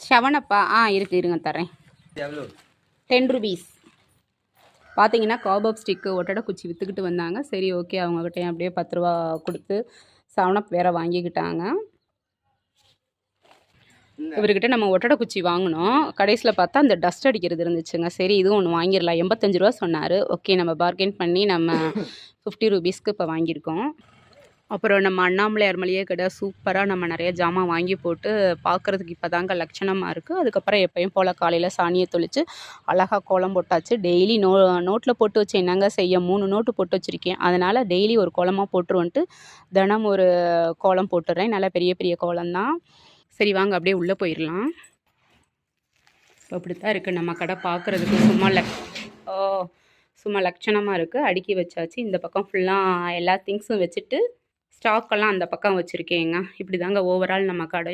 செவனப்பா இருக்குது இருங்க தரேன். 10 rupees. பார்த்தீங்கன்னா காபப் ஸ்டிக்கு ஒட்டடை குச்சி விற்றுக்கிட்டு வந்தாங்க. சரி ஓகே அவங்கக்கிட்ட அப்படியே 10 ரூபா கொடுத்து செவனப் வேறு வாங்கிக்கிட்டாங்க. இவர்கிட்ட நம்ம ஒட்டடை குச்சி வாங்கினோம். கடைசியில் பார்த்தா அந்த டஸ்ட் அடிக்கிறது இருந்துச்சுங்க. சரி இதுவும் ஒன்று வாங்கிடலாம். 85 ரூபா சொன்னார். ஓகே நம்ம பார்கெயின் பண்ணி நம்ம 50 ரூபீஸ்க்கு இப்போ வாங்கியிருக்கோம். அப்புறம் நம்ம அண்ணாமலையார் மளிகை கடை சூப்பராக நம்ம நிறைய ஜாமான் வாங்கி போட்டு பார்க்குறதுக்கு இப்போ தாங்க லட்சணமாக இருக்குது. அதுக்கப்புறம் எப்பயும் போல் காலையில் சாணியை தொளித்து அழகாக கோலம் போட்டாச்சு. டெய்லி நோட்டில் போட்டு வச்சு என்னங்க செய்ய 3 நோட்டு போட்டு வச்சுருக்கேன். அதனால் டெய்லி ஒரு கோலமாக போட்டுருவன்ட்டு தினம் ஒரு கோலம் போட்டுடுறேன். நல்லா பெரிய பெரிய கோலம்தான். சரி வாங்க அப்படியே உள்ளே போயிடலாம். இப்போ அப்படி தான் இருக்குது நம்ம கடை பார்க்குறதுக்கு. சும்மா லட்சணமாக இருக்குது. அடுக்கி வச்சாச்சு. இந்த பக்கம் ஃபுல்லாக எல்லா திங்ஸும் வச்சுட்டு ஸ்டாக்கெல்லாம் அந்த பக்கம் வச்சுருக்கேங்க. இப்படி தாங்க ஓவரால் நம்ம கடை